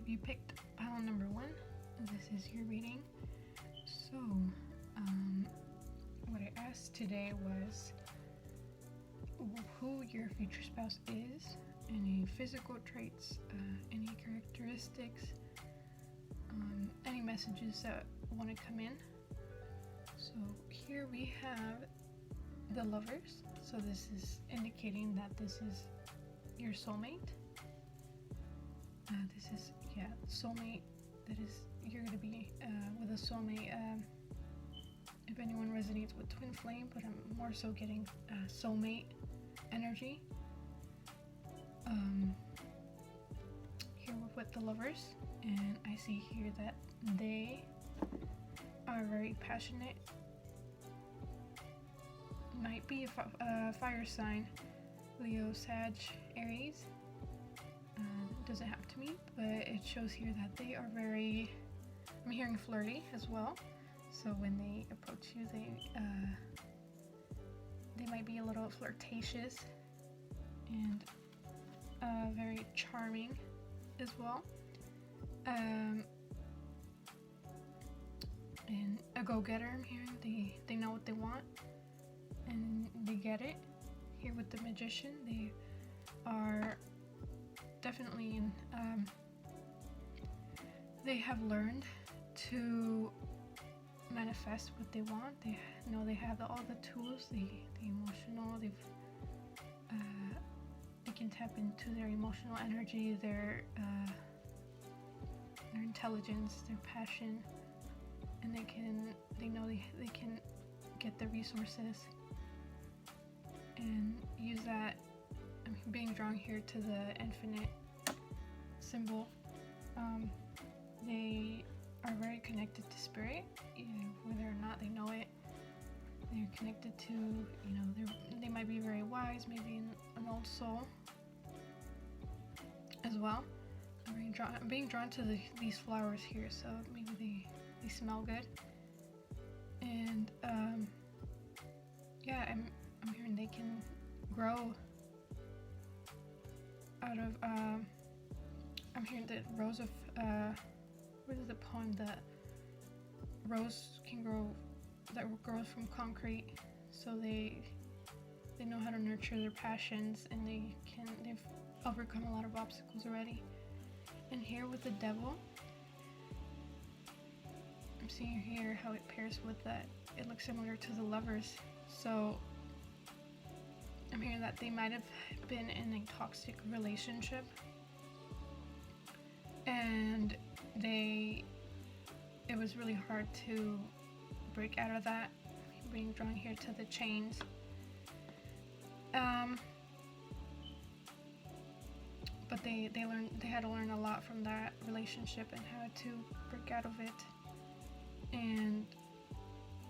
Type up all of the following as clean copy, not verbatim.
you picked pile number 1, this is your reading. So, what I asked today was who your future spouse is, any physical traits, any characteristics, any messages that want to come in. So here we have the Lovers. So this is indicating that this is your soulmate. This is, soulmate. That is, you're going to be with a soulmate. If anyone resonates with twin flame, but I'm more so getting soulmate energy. Here we're with the Lovers, and I see here that they are very passionate. Might be a fire sign, Leo, Sag, Aries. Doesn't have to be, but it shows here that they are very, I'm hearing flirty as well. So when they approach you, they might be a little flirtatious and very charming as well. And a go-getter, I'm hearing. They know what they want and they get it. Here with the Magician, they are definitely they have learned to manifest what they want. They know they have all the tools, the emotional, they can tap into their emotional energy, their intelligence, their passion, and they know they can get the resources and use that. I'm being drawn here to the infinite symbol. They are very connected to spirit, whether or not they know it. They're connected to, they might be very wise, maybe an old soul as well. I'm being drawn to these flowers here, so maybe they smell good. And I'm hearing they can grow out of, I'm hearing that rose of, what is the poem that rose can grow, that grows from concrete. So they know how to nurture their passions, and they've overcome a lot of obstacles already. And here with the Devil, I'm seeing here how it pairs with that. It looks similar to the Lovers. So I'm hearing that they might have been in a toxic relationship, and it was really hard to break out of that. Being drawn here to the chains. But they had to learn a lot from that relationship and how to break out of it. And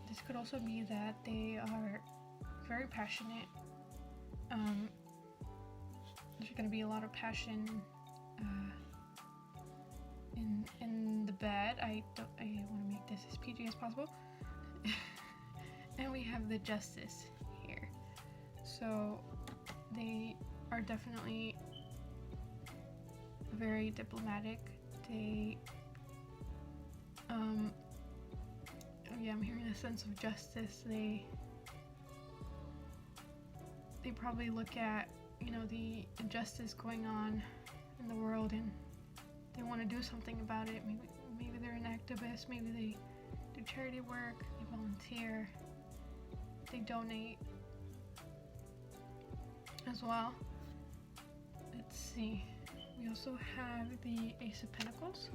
this could also be that they are very passionate. There's going to be a lot of passion in the bed. I want to make this as PG as possible. And we have the Justice here. So they are definitely very diplomatic. I'm hearing a sense of justice. They probably look at, the injustice going on in the world, and they want to do something about it. Maybe they're an activist, maybe they do charity work, they volunteer, they donate as well. Let's see. We also have the Ace of Pentacles.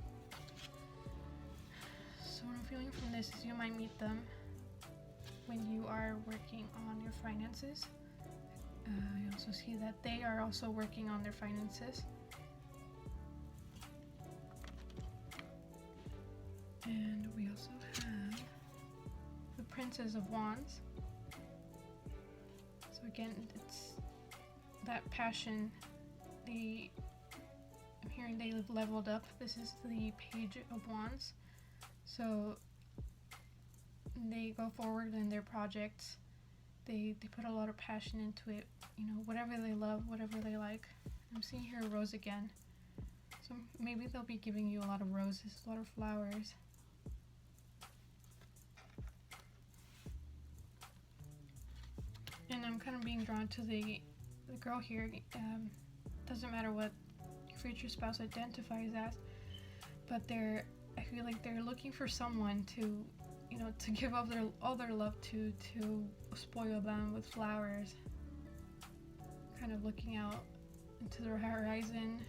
So what I'm feeling from this is you might meet them when you are working on your finances. I also see that they are also working on their finances. And we also have the Princess of Wands. So again, it's that passion. I'm hearing they've leveled up. This is the Page of Wands. So they go forward in their projects. They put a lot of passion into it. Whatever they love, whatever they like. I'm seeing here a rose again. So maybe they'll be giving you a lot of roses, a lot of flowers. And I'm kind of being drawn to the girl here. Doesn't matter what your future spouse identifies as, but I feel like they're looking for someone to, to give up all their love to spoil them with flowers. Kind of looking out into the horizon,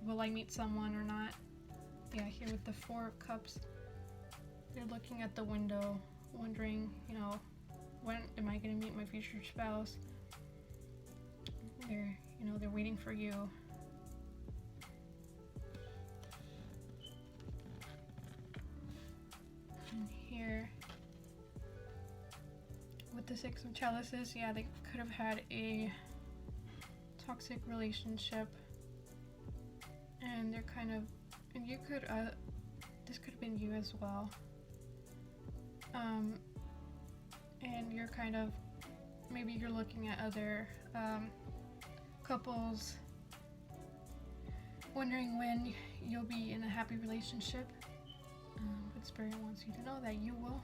will I meet someone or not? Yeah, here with the 4 of Cups, they're looking at the window, wondering, when am I going to meet my future spouse? They're waiting for you. And here, with the 6 of Chalices, yeah, they could have had a toxic relationship, and they're kind of, and you could, this could have been you as well. And you're kind of, maybe you're looking at other couples, wondering when you'll be in a happy relationship. But Spirit wants you to know that you will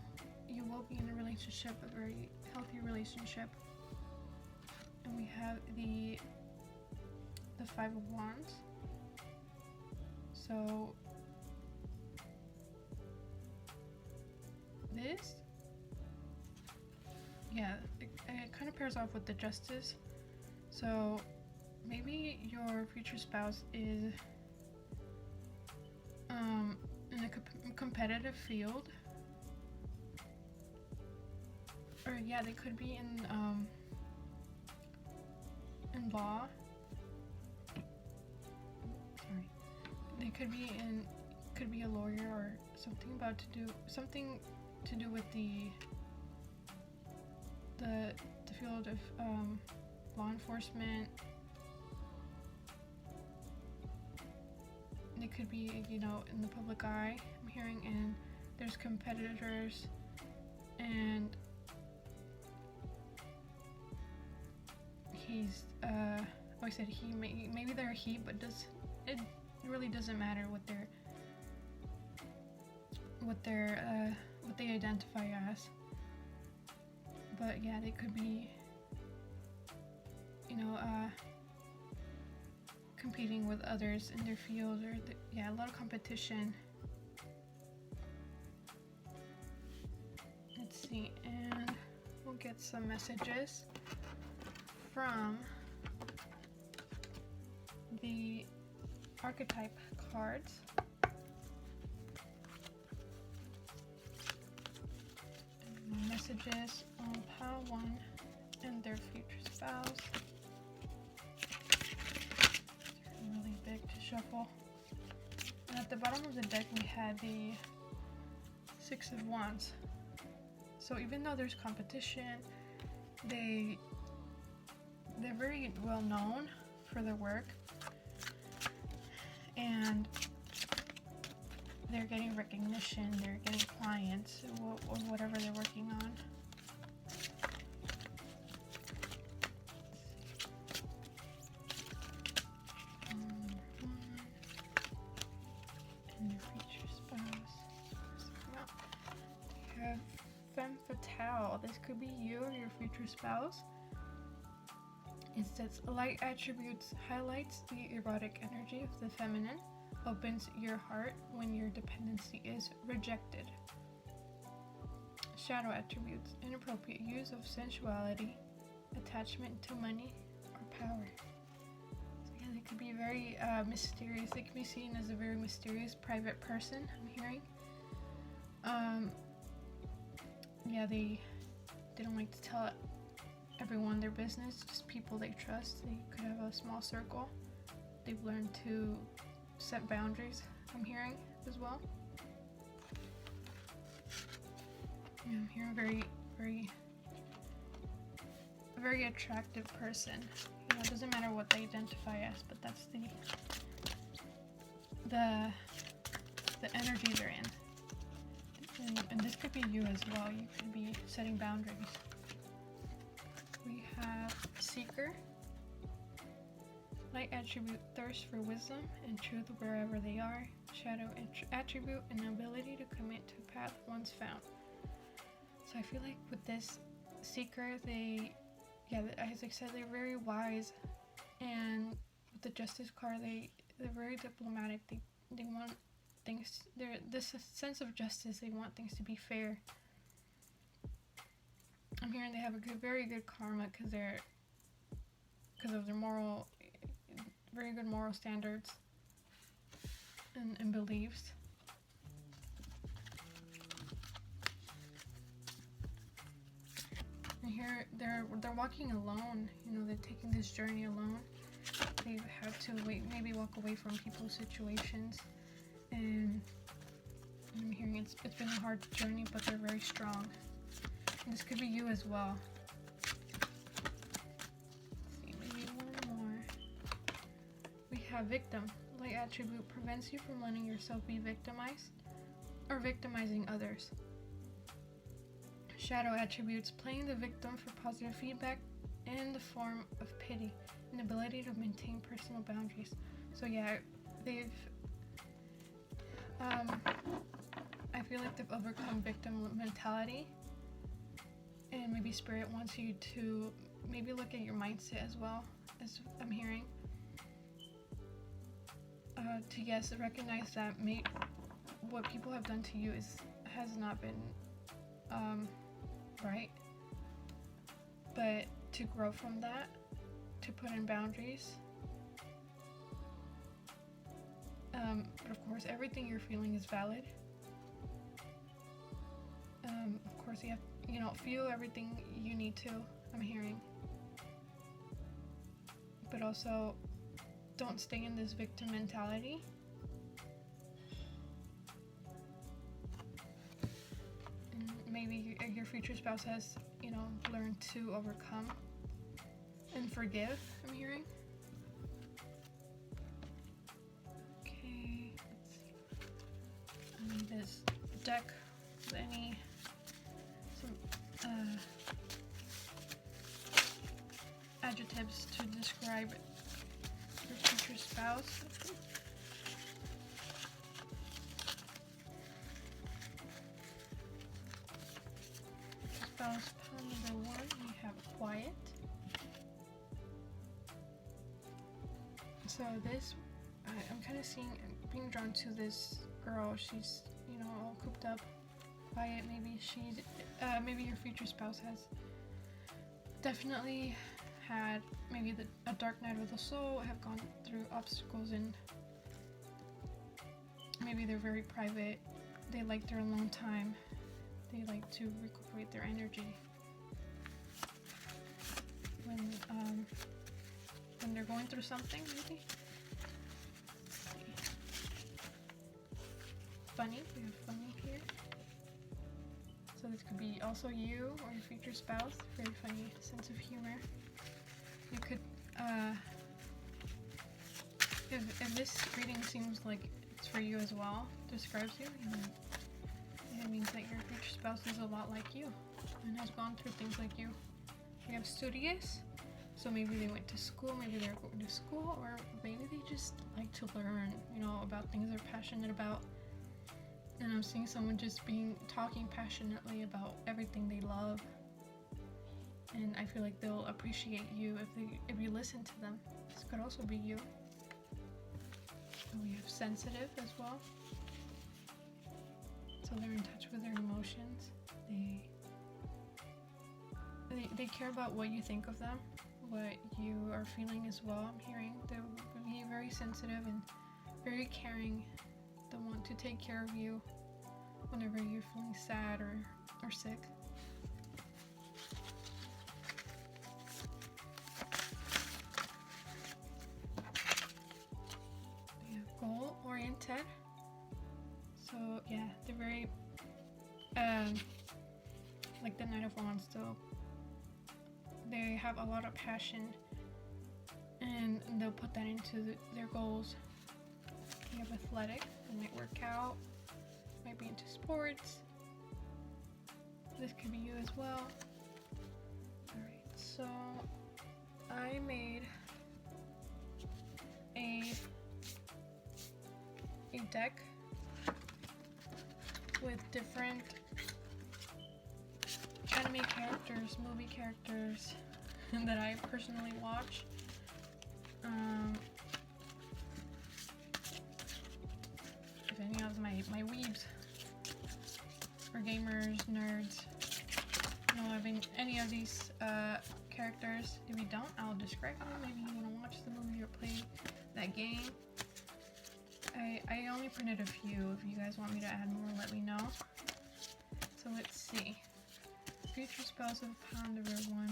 be in a relationship, a very healthy relationship. And we have the 5 of Wands. So this, yeah, it kind of pairs off with the Justice. So maybe your future spouse is in a competitive field, or yeah, they could be in law. Sorry, they could be a lawyer or something to do with the field of law enforcement. They could be, in the public eye, I'm hearing, and there's competitors, and he's, I said he, maybe they're a he, but it really doesn't matter what they identify as. But yeah, they could be, competing with others in their field, or a lot of competition. Let's see, and we'll get some messages from the archetype cards. And messages on pile 1 and their future spouse. Really big to shuffle. And at the bottom of the deck we had the 6 of Wands. So even though there's competition, they're very well known for their work, and they're getting recognition, they're getting clients, or whatever they're working on. And their future spouse. You have Femme Fatale. This could be you or your future spouse. It says, light attributes highlights the erotic energy of the feminine, opens your heart when your dependency is rejected. Shadow attributes, inappropriate use of sensuality, attachment to money or power. So yeah, they could be very mysterious. They could be seen as a very mysterious private person, I'm hearing. Yeah, they don't like to tell everyone their business, just people they trust. They could have a small circle. They've learned to set boundaries, I'm hearing as well. Yeah, I'm hearing very attractive person. It doesn't matter what they identify as, but that's the energy they're in. And this could be you as well. You could be setting boundaries. We have Seeker, Light attribute thirst for wisdom and truth wherever they are. Shadow attribute an ability to commit to a path once found. So I feel like with this seeker, as I said, they're very wise, and with the Justice card, they're very diplomatic. They want things. This sense of justice. They want things to be fair. I'm hearing they have a very good karma because of their very good moral standards and beliefs. And here they're walking alone. They're taking this journey alone. They've had to maybe walk away from people's situations, and I'm hearing it's been a hard journey, but they're very strong. And this could be you as well. Have victim. Light attribute prevents you from letting yourself be victimized or victimizing others. Shadow attributes playing the victim for positive feedback in the form of pity, an ability to maintain personal boundaries. So yeah, they've I feel like they've overcome victim mentality, and maybe Spirit wants you to maybe look at your mindset as well, as I'm hearing. To recognize that what people have done to you has not been right, but to grow from that, to put in boundaries. But of course, everything you're feeling is valid. Of course, you have feel everything you need to. I'm hearing, but also, don't stay in this victim mentality. And maybe your future spouse has, learned to overcome and forgive, I'm hearing. Okay, I need this deck with some adjectives to describe your future spouse. Spouse pile number 1, we have quiet. So this, I'm kind of being drawn to this girl. She's, all cooped up, quiet. Maybe your future spouse has definitely had maybe a dark night of the soul, have gone through obstacles, and maybe they're very private. They like their alone time. They like to recuperate their energy when they're going through something, maybe. Funny, we have funny here. So this could be also you or your future spouse. Very funny sense of humor. You could, if this reading seems like it's for you as well, describes you, it means that your future spouse is a lot like you and has gone through things like you. We have studious, so maybe they went to school, maybe they're going to school, or maybe they just like to learn, about things they're passionate about. And I'm seeing someone just talking passionately about everything they love. And I feel like they'll appreciate you if you listen to them. This could also be you. So we have sensitive as well. So they're in touch with their emotions. They care about what you think of them, what you are feeling as well. I'm hearing they'll be very sensitive and very caring. They want to take care of you whenever you're feeling sad or sick. We have goal-oriented. So yeah, they're very like the Knight of Wands. So they have a lot of passion, and they'll put that into their goals. You have athletic, they might work out, might be into sports. This could be you as well. Alright, so I made deck with different anime characters, movie characters that I personally watch. If any of my weebs or gamers, nerds know having any of these characters. If you don't, I'll describe them. Maybe you want to watch the movie or play that game. I only printed a few. If you guys want me to add more, let me know. So let's see. Future spouse of pawn number 1. What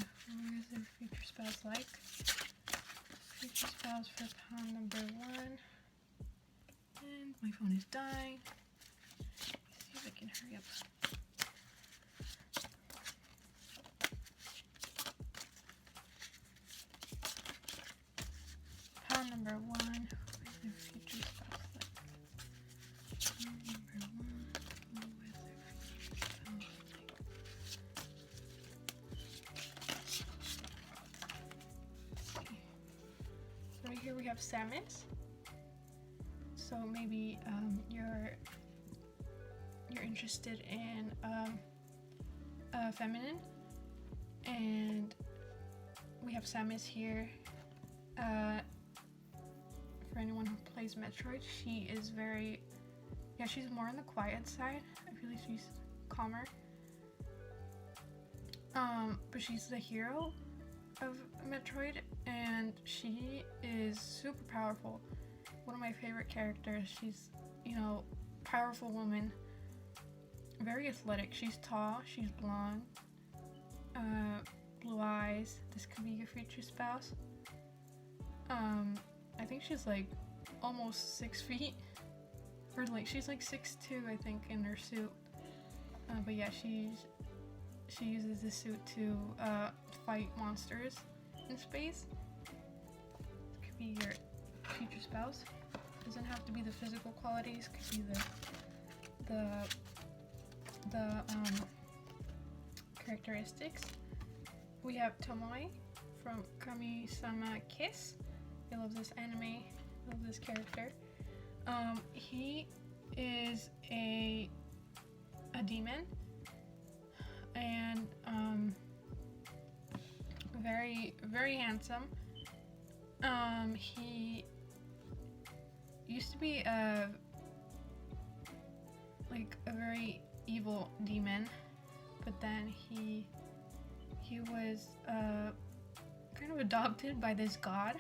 is their future spouse like? Future spouse for pawn number 1. And my phone is dying. Let's see if I can hurry up. Pawn number 1. What is their future spouse like? Pawn number 1. What is their future spouse like? So right here we have Samus. So maybe you're interested in feminine, and we have Samus here. For anyone who plays Metroid, she is very, she's more on the quiet side. I feel like she's calmer. But she's the hero of Metroid, and she is super powerful. One of my favorite characters. She's, powerful woman. Very athletic. She's tall. She's blonde. Blue eyes. This could be your future spouse. I think she's like almost 6 feet. Or like, she's like 6'2", I think, in her suit. But yeah, she uses this suit to fight monsters in space. This could be your future spouse. Doesn't have to be the physical qualities, could be the characteristics. We have Tomoe from Kami-sama Kiss. I love this anime, love this character. He is a demon, and very, very handsome. He used to be a very evil demon, but then he was kind of adopted by this god,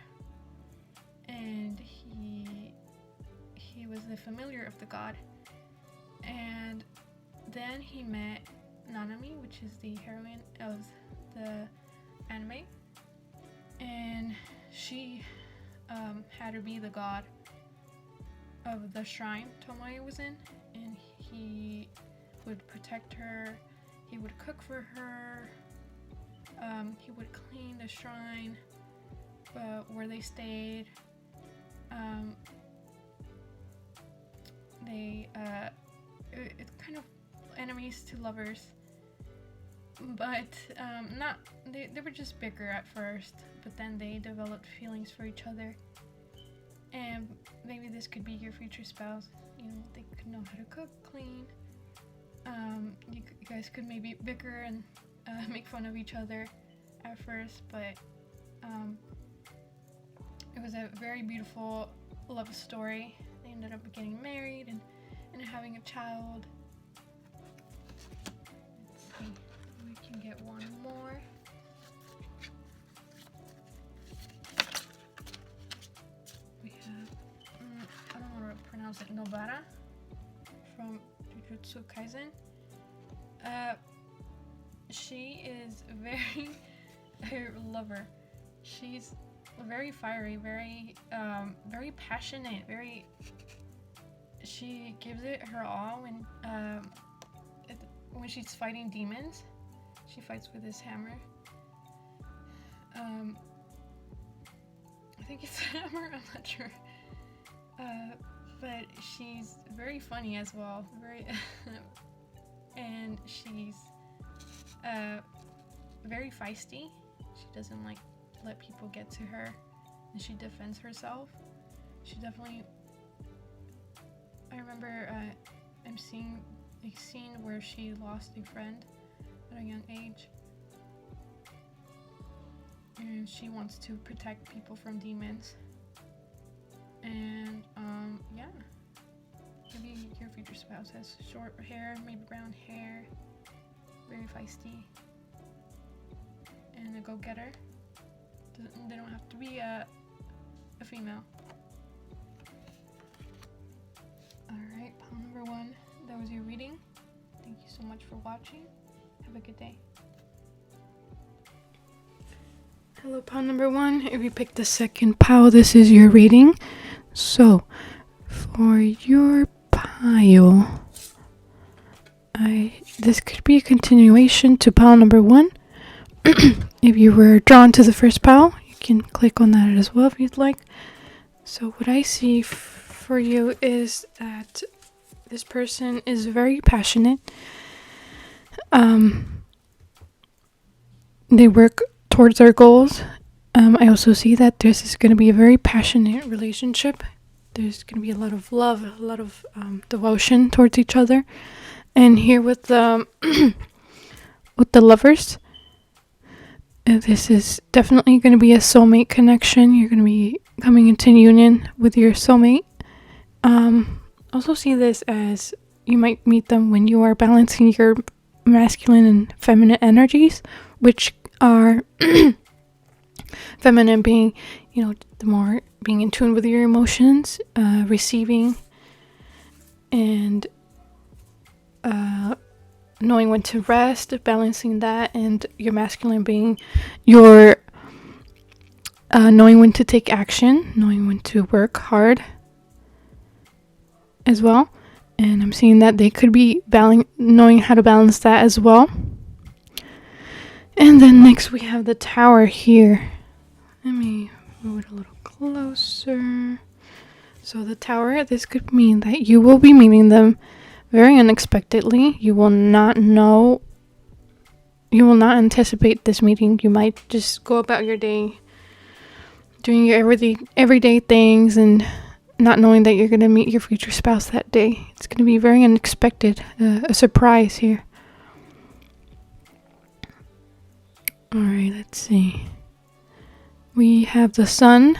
and he was the familiar of the god. And then he met Nanami, which is the heroine of the anime, and she had to be the god of the shrine Tomoe was in, and he would protect her, he would cook for her, he would clean the shrine where they stayed. It's kind of enemies to lovers, but they were just bicker at first, but then they developed feelings for each other. And maybe this could be your future spouse. They could know how to cook, clean. You guys could maybe bicker and make fun of each other at first, but it was a very beautiful love story. They ended up getting married and having a child. Let's see, we can get one more. We have, I don't know how to pronounce it, Nobara from Jujutsu Kaisen. She is very, her lover. She's very fiery, very passionate, she gives it her all when she's fighting demons. She fights with this hammer. I think it's a hammer, I'm not sure. But she's very funny as well, and she's very feisty. She doesn't let people get to her, and she defends herself. She definitely I remember I'm seeing a scene where she lost a friend at a young age, and she wants to protect people from demons. And yeah, maybe your future spouse has short hair, maybe brown hair, very feisty, and a go-getter. They don't have to be a female. Alright, pile number 1, that was your reading. Thank you so much for watching. Have a good day. Hello, pile number 1. If you picked the second pile, this is your reading. So, for your pile, this could be a continuation to pile number 1. If you were drawn to the first pile, you can click on that as well if you'd like. So what I see for you is that this person is very passionate. They work towards their goals. I also see that this is going to be a very passionate relationship. There's going to be a lot of love, a lot of devotion towards each other. And here with the with the lovers, this is definitely going to be a soulmate connection. You're going to be coming into union with your soulmate. Also see this as you might meet them when you are balancing your masculine and feminine energies, which are feminine being, the more being in tune with your emotions, receiving, and knowing when to rest, balancing that, and your masculine being your knowing when to take action, knowing when to work hard as well. And I'm seeing that they could be knowing how to balance that as well. And then next we have the Tower here. Let me move it a little closer. So the Tower, this could mean that you will be meeting them very unexpectedly. You will not anticipate this meeting. You might just go about your day doing your everyday things and not knowing that you're going to meet your future spouse that day. It's going to be very unexpected, a surprise here. Alright, let's see. We have the Sun.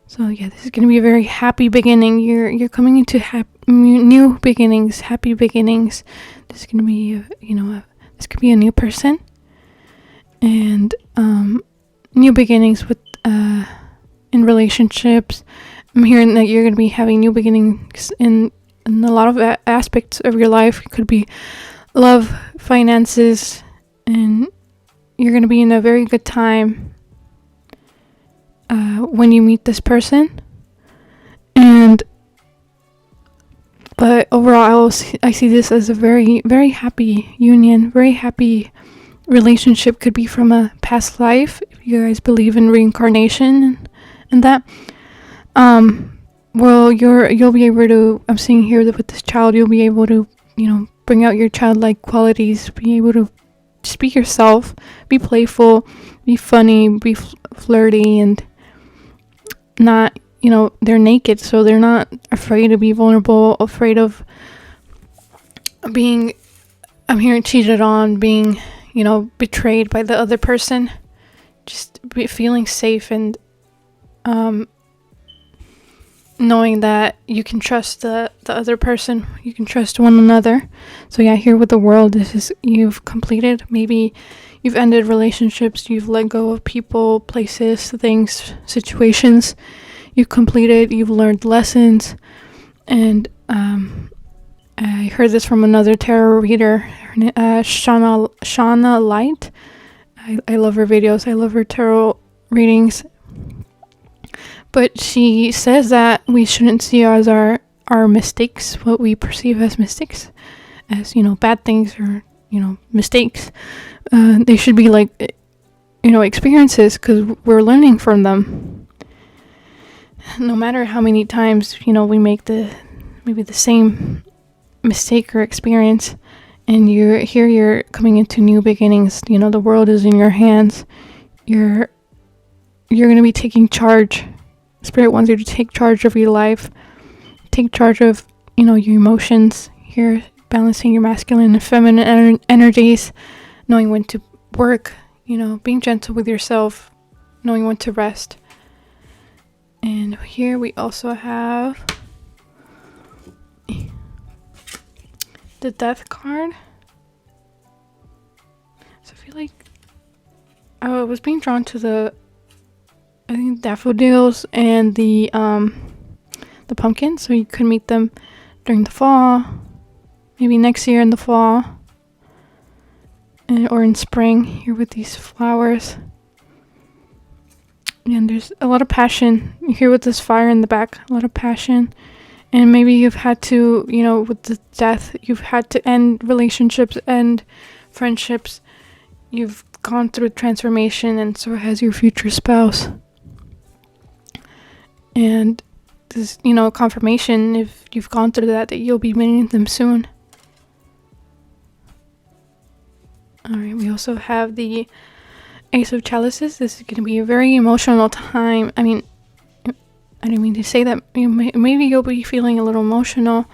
So yeah, this is going to be a very happy beginning. You're coming into new beginnings, happy beginnings. This is going to be, this could be a new person. And new beginnings with in relationships. I'm hearing that you're going to be having new beginnings in a lot of aspects of your life. It could be love, finances, and you're going to be in a very good time when you meet this person. But overall, I see this as a very, very happy union, very happy relationship. Could be from a past life, if you guys believe in reincarnation and that. Well, you'll be able to, I'm seeing here that with this child, you'll be able to, bring out your childlike qualities, be able to just be yourself, be playful, be funny, be flirty, and not, they're naked, so they're not afraid to be vulnerable, afraid of being, I'm hearing cheated on, being, betrayed by the other person, just feeling safe and, knowing that you can trust the other person, you can trust one another. So yeah, here with the World, this is, you've completed, maybe you've ended relationships, you've let go of people, places, things, situations. You've completed, you've learned lessons. And I heard this from another tarot reader, Shauna Light. I love her videos, I love her tarot readings. But she says that we shouldn't see as our mistakes, what we perceive as mistakes, as, bad things or, mistakes. They should be like, experiences, because we're learning from them. No matter how many times, we make maybe the same mistake or experience, and you're coming into new beginnings. The world is in your hands. You're going to be taking charge. Spirit wants you to take charge of your life, take charge of your emotions here, balancing your masculine and feminine energies, knowing when to work, being gentle with yourself, knowing when to rest. And here we also have the Death card. So I feel like I was being drawn to the daffodils and the pumpkin, so you could meet them during the fall, maybe next year in the fall, or in spring here with these flowers. And there's a lot of passion here with this fire in the back, a lot of passion. And maybe you've had to, with the death, you've had to end relationships and friendships. You've gone through transformation, and so has your future spouse. And this, confirmation, if you've gone through that you'll be meeting them soon. Alright, we also have the Ace of Chalices. This is going to be a very emotional time. I didn't mean to say that. Maybe you'll be feeling a little emotional.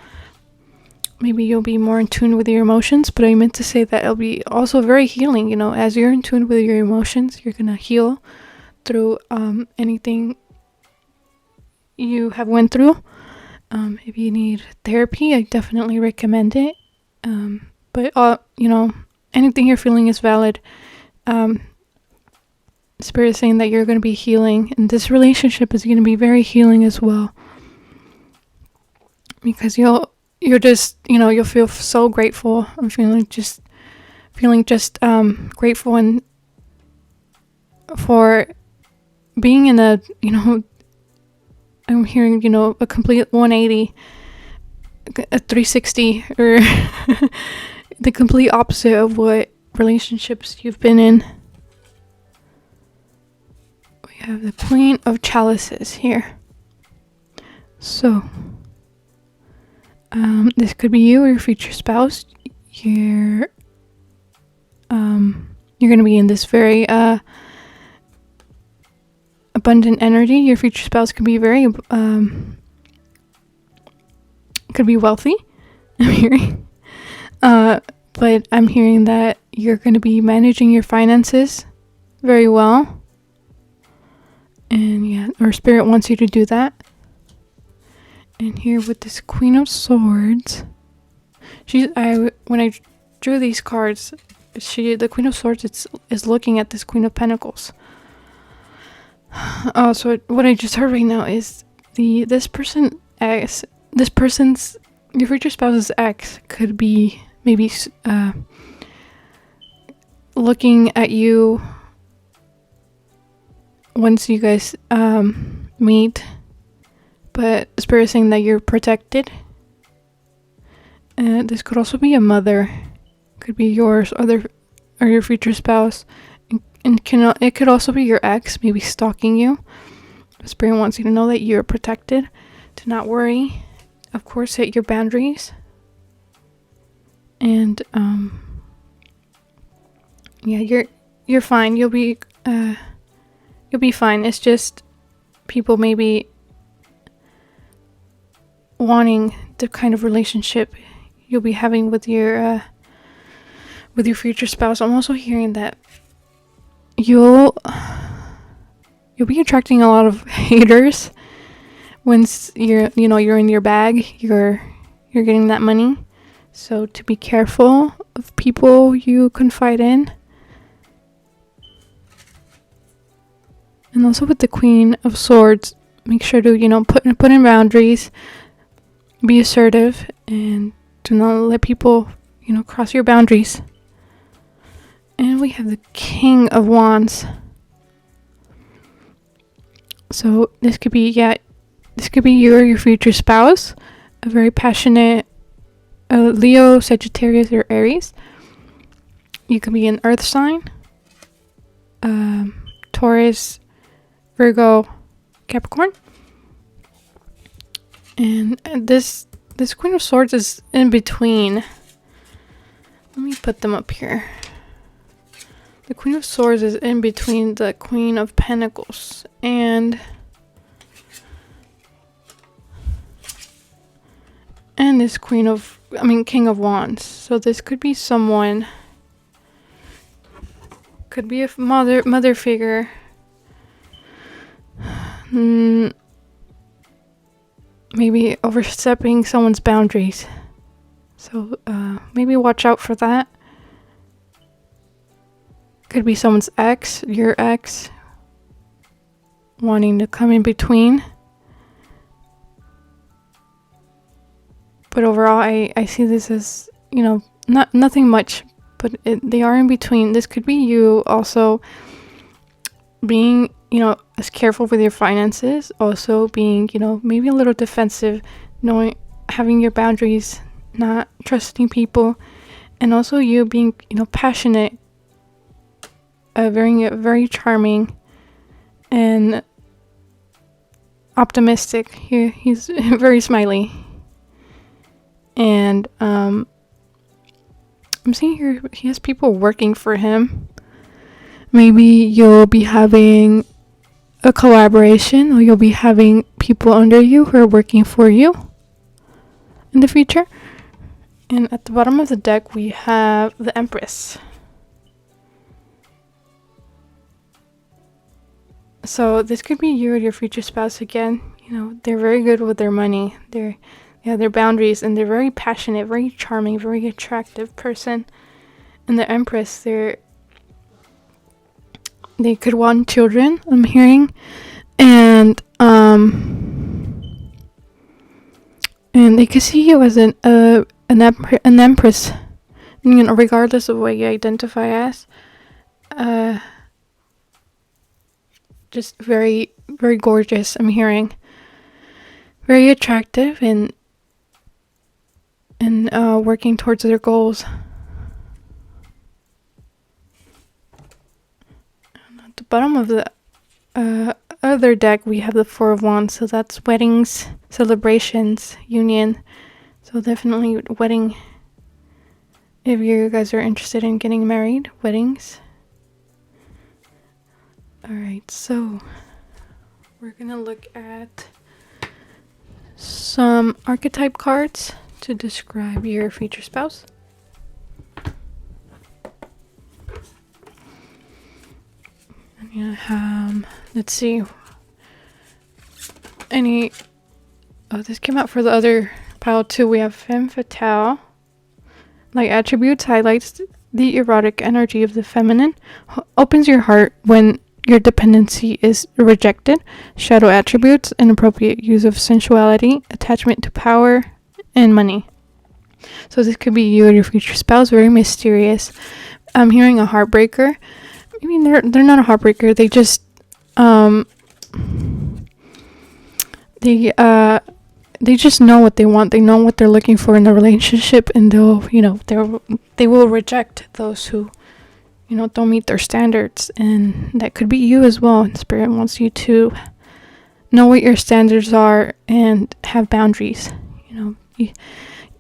Maybe you'll be more in tune with your emotions, but I meant to say that it'll be also very healing. As you're in tune with your emotions, you're going to heal through anything you have went through. If you need therapy, I definitely recommend it. But anything you're feeling is valid. Spirit is saying that you're going to be healing, and this relationship is going to be very healing as well, because you'll feel so grateful. I'm feeling just grateful and for being in a I'm hearing a complete 180, a 360, or the complete opposite of what relationships you've been in. We have the Queen of Chalices here. So this could be you or your future spouse. You're going to be in this very abundant energy. Your future spouse could be very could be wealthy, I'm hearing. But I'm hearing that you're going to be managing your finances very well. And our Spirit wants you to do that. And here with this Queen of Swords, when I drew these cards, the Queen of Swords is looking at this Queen of Pentacles. So what I just heard right now is your future spouse's ex could be maybe looking at you once you guys meet, but Spirit is saying that you're protected. This could also be a mother, could be yours or your future spouse, and it could also be your ex, maybe stalking you. Spirit wants you to know that you're protected, to not worry. Of course, set your boundaries, and you're fine. You'll be fine. It's just people maybe wanting the kind of relationship you'll be having with your future spouse. I'm also hearing that you'll be attracting a lot of haters once you're in your bag, you're getting that money. So to be careful of people you confide in. And also with the Queen of Swords, make sure to put in boundaries, be assertive, and do not let people cross your boundaries. And we have the King of Wands. So this could be you or your future spouse, a very passionate Leo, Sagittarius, or Aries. You could be an earth sign, Taurus, Virgo, Capricorn. And this Queen of Swords is in between. Let me put them up here. The Queen of Swords is in between the Queen of Pentacles And this King of Wands. So this could be someone, could be a mother figure. Maybe overstepping someone's boundaries. So maybe watch out for that. Could be someone's ex, your ex, wanting to come in between. But overall, I see this as, nothing much, but they are in between. This could be you also being, as careful with your finances, also being, maybe a little defensive, having your boundaries, not trusting people, and also you being, passionate, very charming, and optimistic. He's very smiley. And I'm seeing here he has people working for him. Maybe you'll be having a collaboration, or you'll be having people under you who are working for you in the future. And at the bottom of the deck we have the Empress. So this could be you or your future spouse again. They're very good with their money. Their boundaries, and they're very passionate, very charming, very attractive person. And the Empress, they could want children, I'm hearing, and they could see you as an Empress, regardless of what you identify as. Just very, very gorgeous, I'm hearing. Very attractive, and working towards their goals. And at the bottom of the other deck we have the Four of Wands, so that's weddings, celebrations, union. So definitely wedding, if you guys are interested in getting married, weddings. Alright, so we're gonna look at some archetype cards to describe your future spouse. I'm gonna have, let's see, this came out for the other pile too. We have femme fatale. Like attributes highlights the erotic energy of the feminine, opens your heart when your dependency is rejected. Shadow attributes, inappropriate use of sensuality, attachment to power, and money. So this could be you or your future spouse, very mysterious. I'm hearing a heartbreaker. I mean, they're not a heartbreaker. They just they just know what they want. They know what they're looking for in a relationship, and they will reject those who don't meet their standards. And that could be you as well. And Spirit wants you to know what your standards are and have boundaries.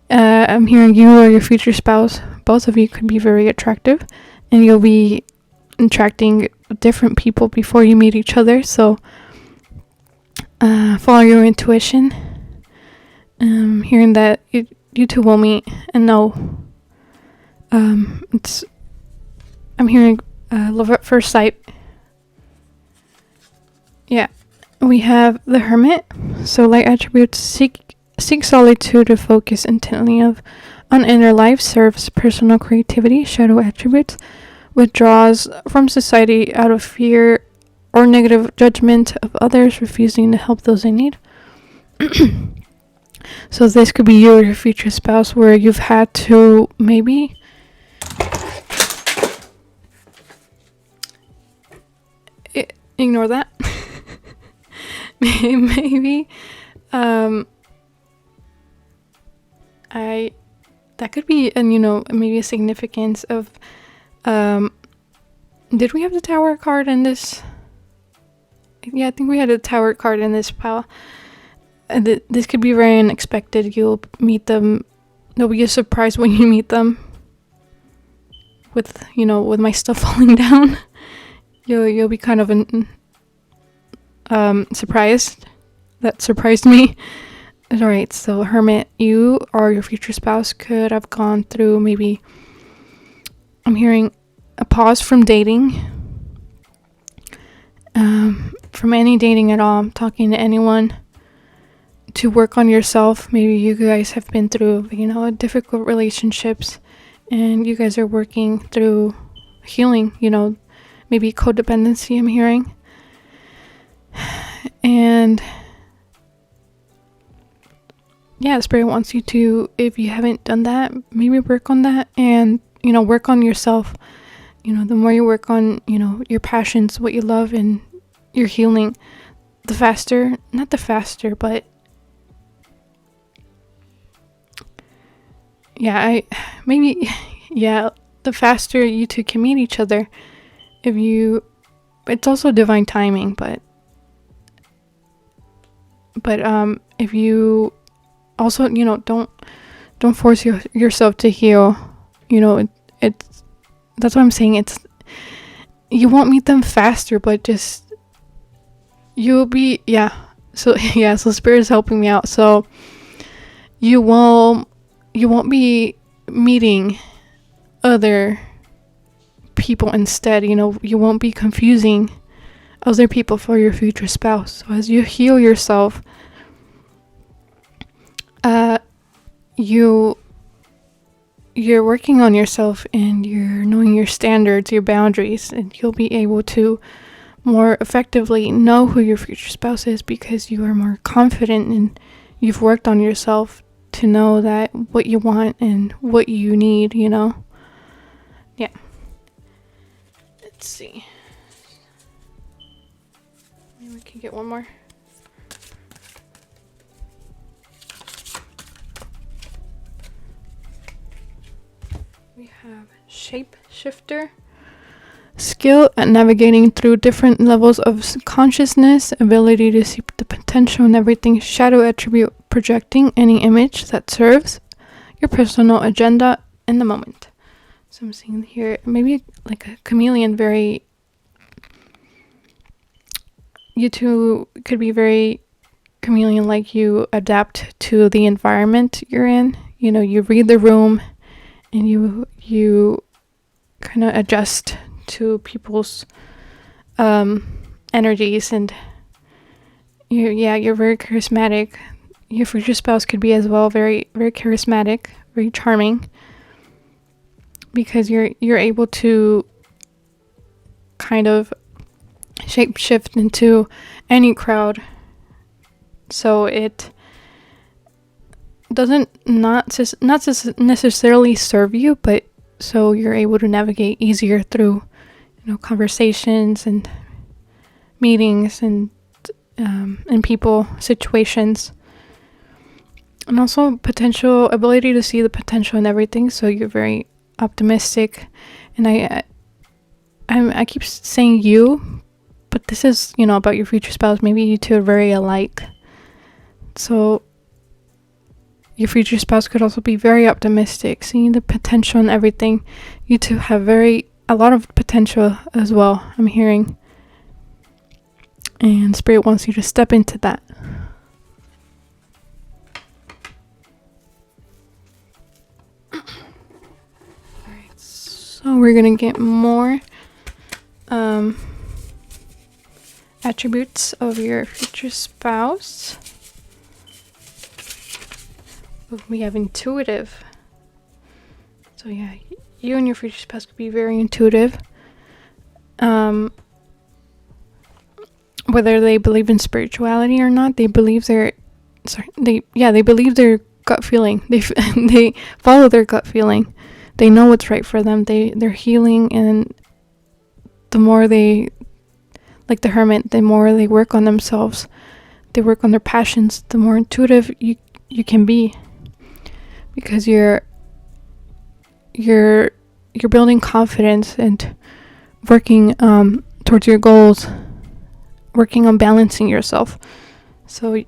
I'm hearing you or your future spouse, both of you could be very attractive, and you'll be attracting different people before you meet each other. So follow your intuition. Hearing that you two will meet and know. I'm hearing love at first sight. Yeah, we have the Hermit. So light attributes: seek solitude to focus intently on inner life, serves personal creativity. Shadow attributes: withdraws from society out of fear or negative judgment of others, refusing to help those in need. So this could be you or your future spouse, where you've had to maybe ignore that. Maybe that could be, and maybe a significance of did we have the Tower card in this? Yeah, I think we had a Tower card in this pile. This could be very unexpected. You'll meet them. There'll be a surprise when you meet them. With my stuff falling down, you'll be kind of surprised. That surprised me. Alright, so Hermit, you or your future spouse could have gone through maybe, I'm hearing a pause from dating, from any dating at all. I'm talking to anyone, to work on yourself. Maybe you guys have been through, difficult relationships, and you guys are working through healing, maybe codependency, I'm hearing. And yeah, Spirit wants you to, if you haven't done that, maybe work on that, and work on yourself. The more you work on your passions, what you love, and your healing, the faster, not the faster, but the faster you two can meet each other. It's also divine timing, but if you also, don't force yourself to heal. It's that's what I'm saying. You won't meet them faster, but just you'll be, so Spirit is helping me out. So you won't be meeting other people instead. You won't be confusing other people for your future spouse. So as you heal yourself, you're working on yourself, and you're knowing your standards, your boundaries, and you'll be able to more effectively know who your future spouse is, because you are more confident and you've worked on yourself to know that what you want and what you need, Yeah. Let's see. Maybe we can get one more. We have Shapeshifter. Skill at navigating through different levels of consciousness, ability to see the potential in everything, shadow attribute, projecting any image that serves your personal agenda in the moment. So I'm seeing here, maybe like a chameleon, you two could be very chameleon, like you adapt to the environment you're in. You read the room, and you kind of adjust to people's energies, and you're very charismatic. Your future spouse could be as well very, very charismatic, very charming, because you're able to kind of shape shift into any crowd, so it doesn't not necessarily serve you, but so you're able to navigate easier through conversations and meetings and people, situations, and also potential ability to see the potential in everything. So you're very optimistic, and I keep saying you, but this is about your future spouse. Maybe you two are very alike, so your future spouse could also be very optimistic, seeing the potential in everything. You two have a lot of potential as well, I'm hearing. And Spirit wants you to step into that. Alright, so we're gonna get more attributes of your future spouse. We have intuitive. So yeah, you and your future spouse could be very intuitive. Whether they believe in spirituality or not, they believe they believe their gut feeling. They follow their gut feeling. They know what's right for them. They're healing, and the more they, like the Hermit, the more they work on themselves, they work on their passions, the more intuitive you can be. Because you're building confidence and working towards your goals, working on balancing yourself. So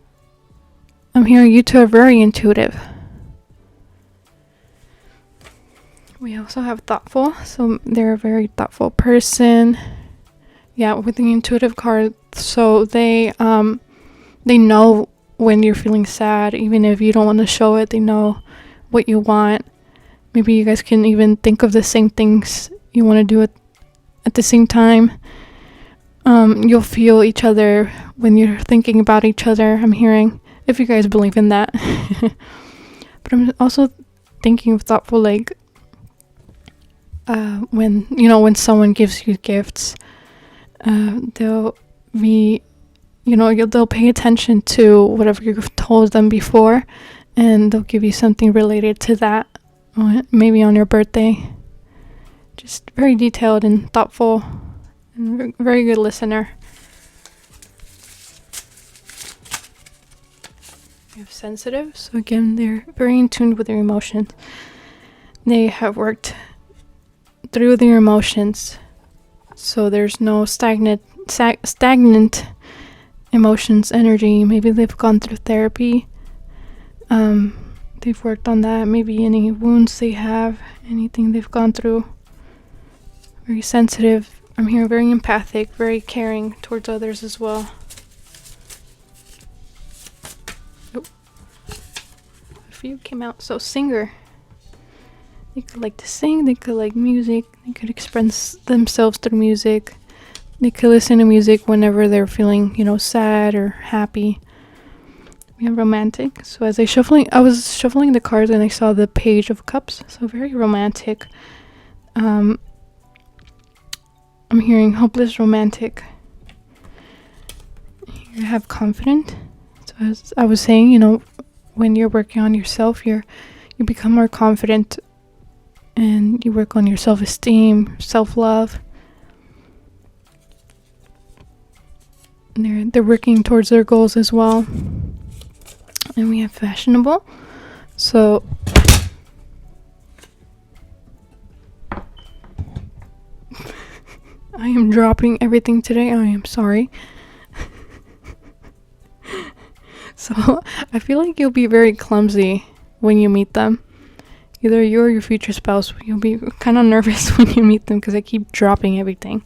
I'm hearing you two are very intuitive. We also have thoughtful, so they're a very thoughtful person. Yeah, with the intuitive card, so they know when you're feeling sad, even if you don't want to show it. They know what you want. Maybe you guys can even think of the same things you want to do at the same time. You'll feel each other when you're thinking about each other, I'm hearing, if you guys believe in that. But I'm also thinking of thoughtful, like, when someone gives you gifts, they'll be, they'll pay attention to whatever you've told them before, and they'll give you something related to that, maybe on your birthday. Just very detailed and thoughtful, and very good listener. We have sensitive, so again, they're very in tune with their emotions. They have worked through their emotions, so there's no stagnant emotions, energy. Maybe they've gone through therapy. They've worked on that. Maybe any wounds they have, anything they've gone through. Very sensitive. I'm here very empathic, very caring towards others as well. Oh, a few came out. So singer. They could like to sing, they could like music, they could express themselves through music. They could listen to music whenever they're feeling, sad or happy. We have romantic. So as I was shuffling the cards and I saw the Page of Cups. So very romantic. I'm hearing hopeless romantic. You have confident. So as I was saying, when you're working on yourself, you become more confident. And you work on your self-esteem, self-love. They're working towards their goals as well. And we have fashionable. So I am dropping everything today. I am sorry. So I feel like you'll be very clumsy when you meet them. Either you or your future spouse, you'll be kind of nervous when you meet them because I keep dropping everything.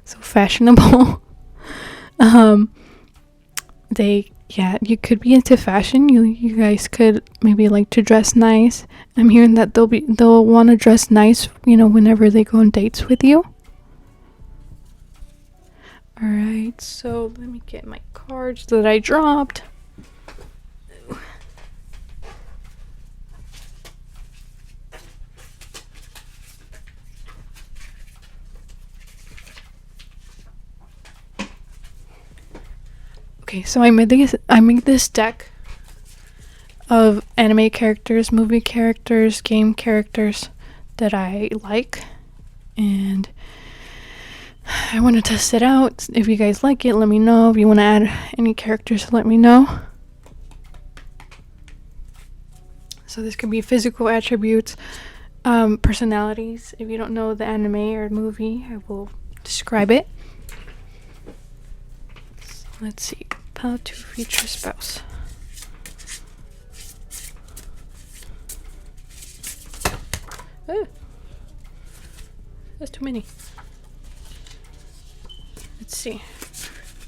So fashionable. You could be into fashion. You guys could maybe like to dress nice. I'm hearing that they'll want to dress nice, whenever they go on dates with you. Alright, so let me get my cards that I dropped. Okay, so I made this deck of anime characters, movie characters, game characters that I like, and I want to test it out. If you guys like it, let me know. If you want to add any characters, let me know. So this could be physical attributes, personalities. If you don't know the anime or movie, I will describe it. So let's see. How to future spouse. Oh, that's too many. Let's see.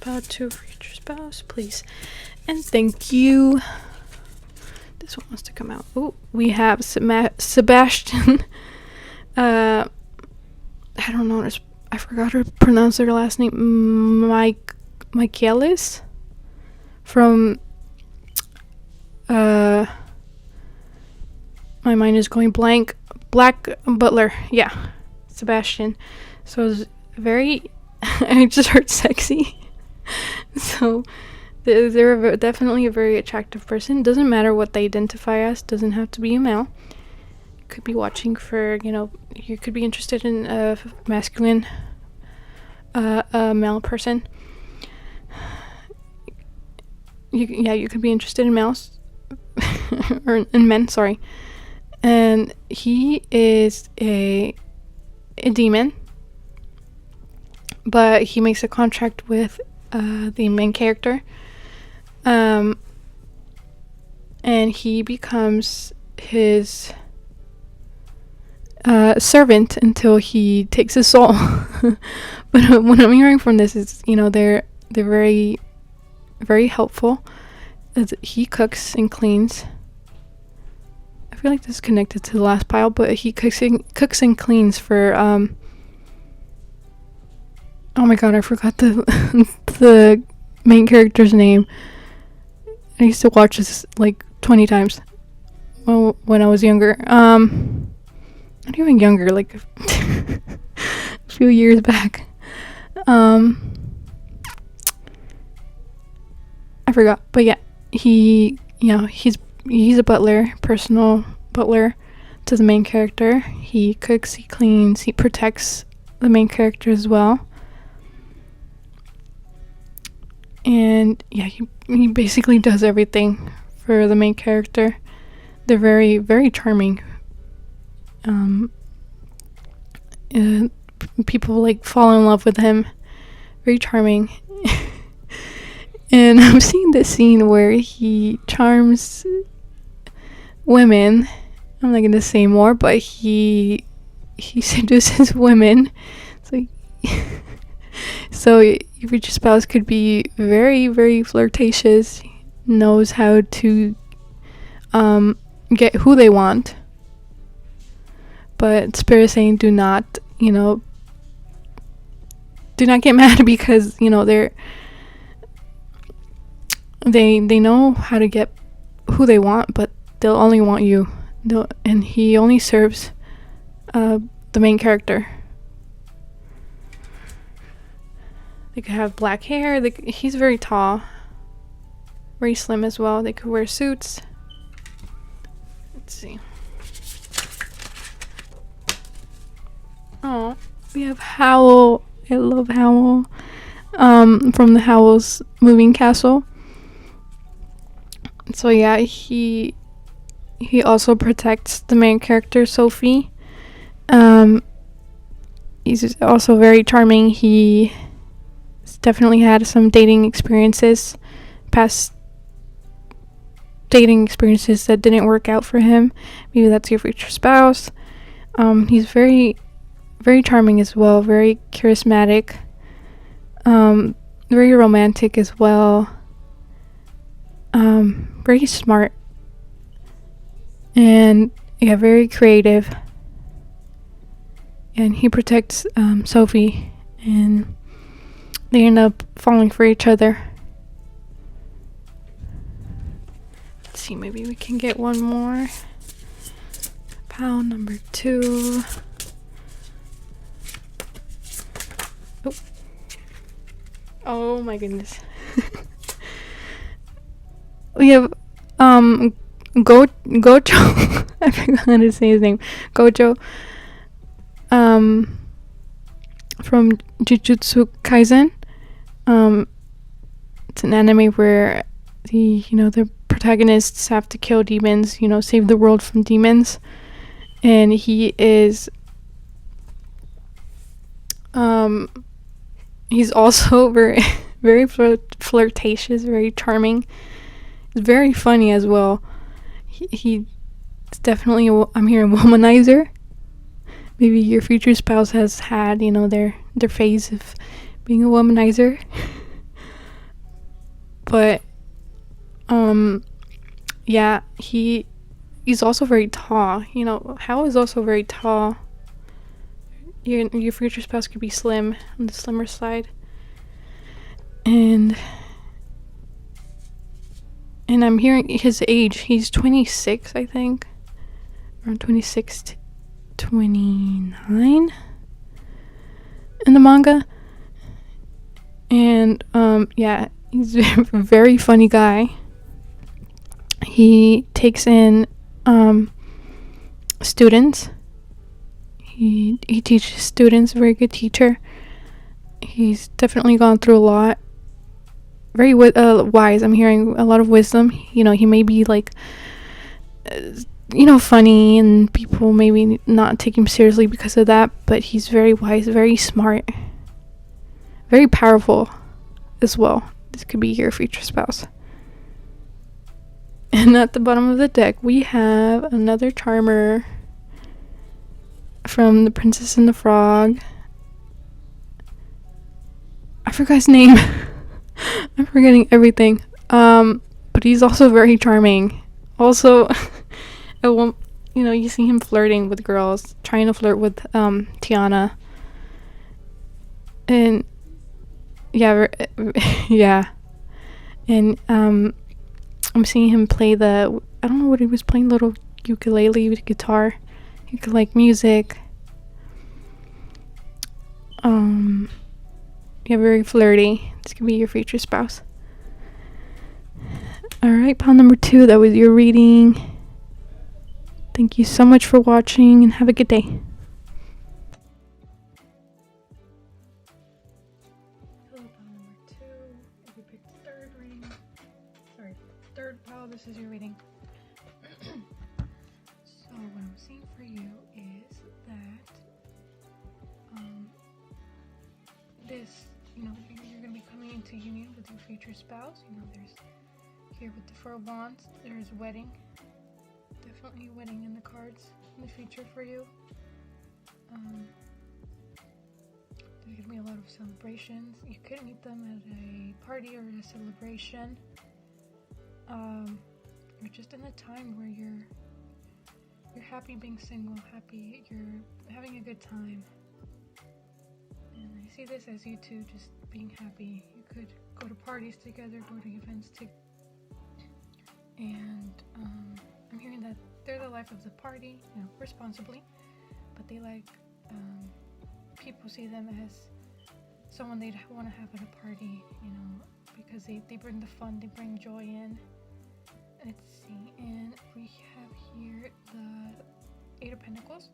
How to future spouse, please. And thank you. This one wants to come out. Oh, we have Sebastian. I don't know. I forgot to pronounce their last name. Michaelis. From my mind is going blank. Black Butler, yeah, Sebastian. So it's very I just heard sexy. So they're definitely a very attractive person. Doesn't matter what they identify as, doesn't have to be a male. Could be watching for, you could be interested in a masculine a male person. You could be interested in males or in men, sorry. And he is a demon, but he makes a contract with the main character, and he becomes his servant until he takes his soul. But what I'm hearing from this is, they're very, very helpful, he cooks and cleans. I feel like this is connected to the last pile, but he cooks and cleans for oh my god, I forgot the the main character's name. I used to watch this like 20 times when I was younger. Not even younger, like a few years back. I forgot, but yeah, he's a butler, personal butler to the main character. He cooks, he cleans, he protects the main character as well. And yeah, he basically does everything for the main character. They're very, very charming. People like fall in love with him. Very charming. And I'm seeing this scene where he charms women. I'm not gonna say more, but he seduces women. So your future spouse could be very, very flirtatious, knows how to get who they want. But Spirit is saying do not get mad because, they know how to get who they want, but they'll only want you. And he only serves the main character. They could have black hair. He's very tall, very slim as well. They could wear suits. Let's see. Oh, we have Howl. I love Howl. From the Howl's Moving Castle. So yeah, he also protects the main character, Sophie. He's also very charming. He definitely had some past dating experiences that didn't work out for him. Maybe that's your future spouse. He's very, very charming as well, very charismatic, very romantic as well, very smart, and yeah, very creative. And he protects Sophie, and they end up falling for each other. Let's see, maybe we can get one more. Pile number 2. Oh my goodness. We have Gojo. I forgot how to say his name. Gojo. From Jujutsu Kaisen. It's an anime where the protagonists have to kill demons, save the world from demons. And he is he's also very, very flirtatious, very charming. He's very funny as well. He's definitely I'm hearing womanizer. Maybe your future spouse has had, their phase of being a womanizer. But yeah, he's also very tall. Hal is also very tall. Your future spouse could be slim, on the slimmer side. And I'm hearing his age. He's 26, I think. Around 26 to 29 in the manga. And yeah, he's a very funny guy. He takes in students. He teaches students, very good teacher. He's definitely gone through a lot. Very wise. I'm hearing a lot of wisdom. He may be like funny, and people maybe not take him seriously because of that, but he's very wise, very smart, very powerful as well. This could be your future spouse. And at the bottom of the deck, we have another charmer from The Princess and the Frog. I forgot his name. I'm forgetting everything. But but he's also very charming. Also, at one, you see him flirting with girls, trying to flirt with Tiana, and yeah, yeah, and I'm seeing him play I don't know what he was playing, little ukulele with guitar. He could like music. Yeah, very flirty. This could be your future spouse. Alright, pile number 2, that was your reading. Thank you so much for watching and have a good day. Hello, pile number 2. If you picked third pile, this is your reading. So what I'm seeing for you is that this, you're going to be coming into union with your future spouse. There's here with the 4 of Wands, there's wedding. Definitely wedding in the cards in the future for you. There's going to be a lot of celebrations. You could meet them at a party or a celebration. You're just in a time where you're happy being single, happy, you're having a good time. And I see this as you two just being happy. You could go to parties together, go to events together. And I'm hearing that they're the life of the party, responsibly, but they like, people see them as someone they'd want to have at a party, because they bring the fun, they bring joy in. Let's see, and we have here the 8 of Pentacles.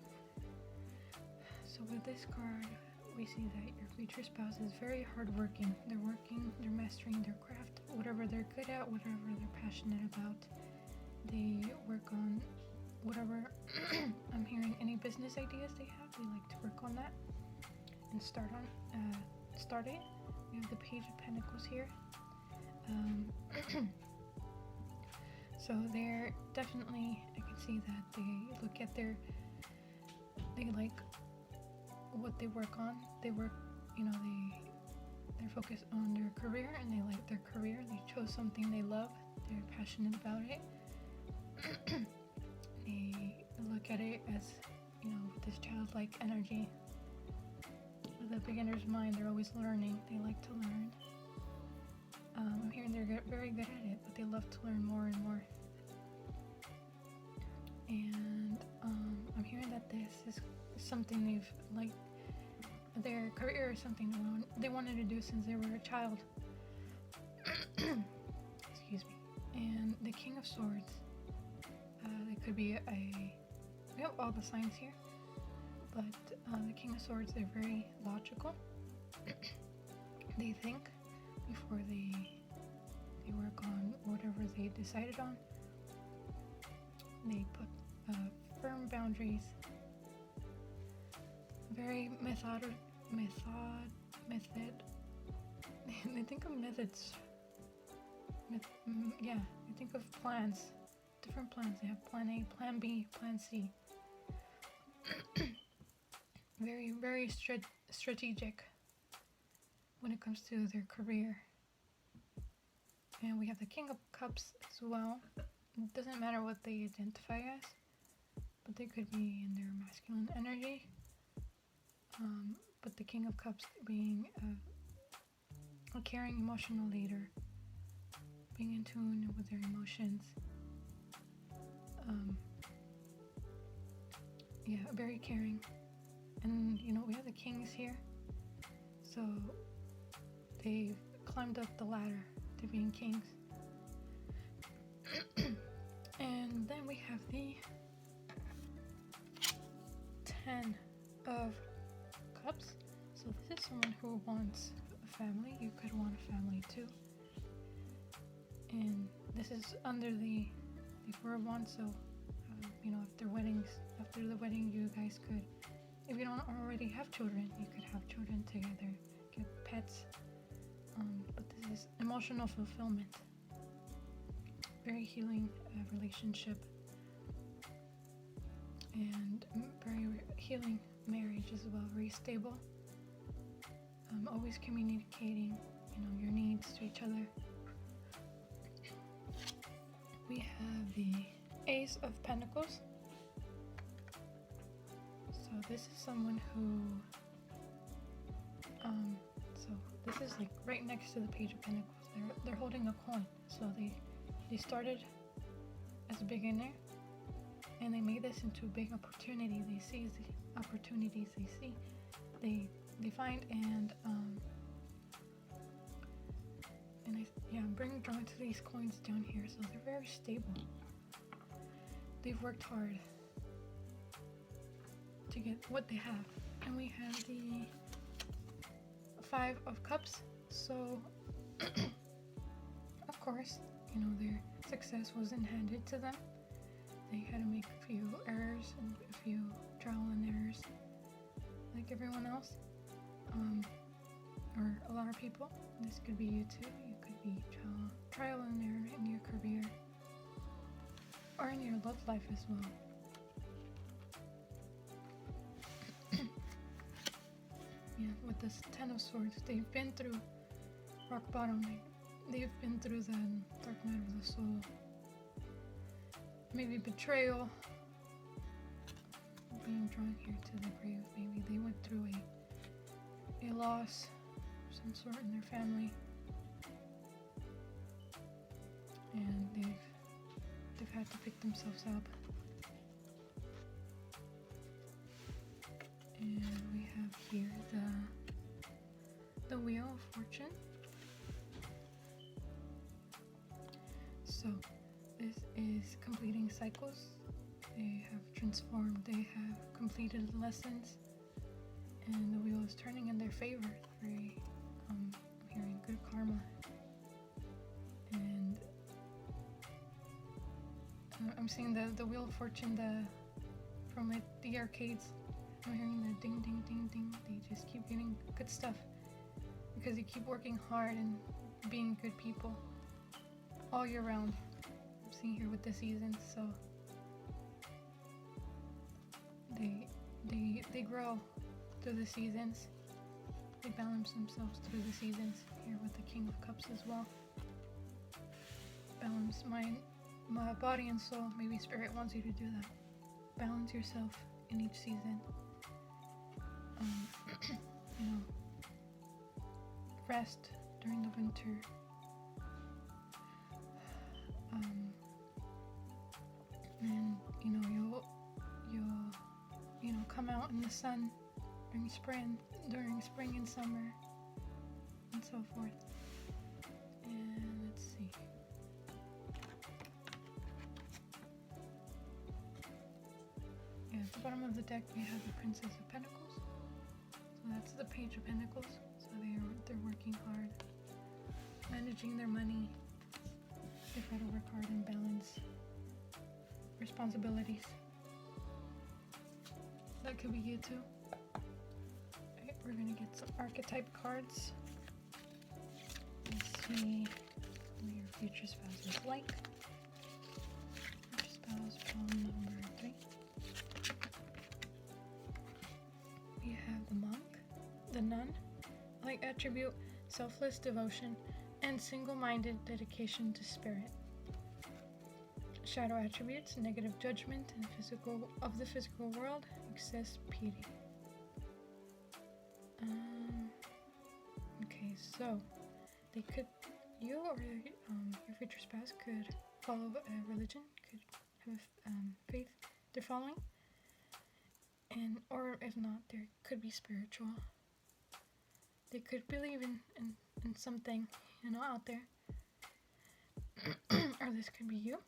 So with this card, we see that your future spouse is very hardworking. They're mastering their craft, whatever they're good at, whatever they're passionate about. They work on whatever, I'm hearing any business ideas they have, they like to work on that and start it. We have the Page of Pentacles here. So they're definitely, I can see that they look at they like what they work on. They work, they're focused on their career, and they like their career. They chose something they love. They're passionate about it. They look at it as, with this childlike energy. With a beginner's mind, they're always learning. They like to learn. I'm hearing they're very good at it, but they love to learn more and more. And I'm hearing that this is something they've their career is something they wanted to do since they were a child. Excuse me. And the King of Swords. It could be we have all the signs here, but the King of Swords, they're very logical. They think before they work on whatever they decided on. They put firm boundaries. Very method. They think of methods. They think of plans. Different plans. They have plan A, plan B, plan C. Very, very strategic when it comes to their career. And we have the King of Cups as well. It doesn't matter what they identify as, but they could be in their masculine energy. But the King of Cups being a caring, emotional leader, being in tune with their emotions. Very caring. And we have the kings here, so they've climbed up the ladder to being kings. And then we have the 10 of Cups. So this is someone who wants a family. You could want a family too. And this is under the 4 of Wands, so after the wedding, you guys could, if you don't already have children, you could have children together, get pets. But this is emotional fulfillment. Very healing relationship. And very healing marriage as well. Very stable. Always communicating, your needs to each other. the Ace of Pentacles. So this is someone who, so this is like right next to the Page of Pentacles. They're holding a coin. So they started as a beginner, and they made this into a big opportunity. They seize the opportunities they see, they find, and I'm bringing drawn to these coins down here. So they're very stable. They've worked hard to get what they have. And we have the Five of Cups. So of course, you know, their success wasn't handed to them. They had to make a few errors and a few trial and errors like everyone else, or a lot of people. This could be you too. You could be trial and error in your career or in your love life as well. Yeah, with this Ten of Swords, they've been through rock bottom. They've been through the dark night of the soul. Maybe betrayal. Being drawn here to the grave. Maybe they went through a loss of some sort in their family, and they've had to pick themselves up. And we have here the Wheel of Fortune. So this is completing cycles. They have transformed, they have completed lessons, and the wheel is turning in their favor. Very, I'm hearing good karma. And I'm seeing the Wheel of Fortune, from like the arcades. I'm hearing the ding, ding, ding, ding. They just keep getting good stuff because they keep working hard and being good people all year round. I'm seeing here with the seasons, so they grow through the seasons. They balance themselves through the seasons. Here with the King of Cups as well. Balance my body and soul. Maybe Spirit wants you to do that. Balance yourself in each season. You know, rest during the winter. And you know, you'll come out in the sun during spring and summer, and so forth. And let's see. Yeah, at the bottom of the deck we have the Princess of Pentacles. So that's the Page of Pentacles. So they're working hard, managing their money. They've got to work hard and balance responsibilities. That could be you too. Alright, we're gonna get some archetype cards. Let's see what your future spouse is like. Future spouse, palm number 3. We have the monk, the nun, like attribute, selfless devotion, and single-minded dedication to spirit. Shadow attributes, negative judgment and of the physical world, excess pity. Okay, so you or your future spouse could follow a religion, could have faith they're following, or if not, there could be spiritual. They could believe in something, you know, out there. Or this could be you.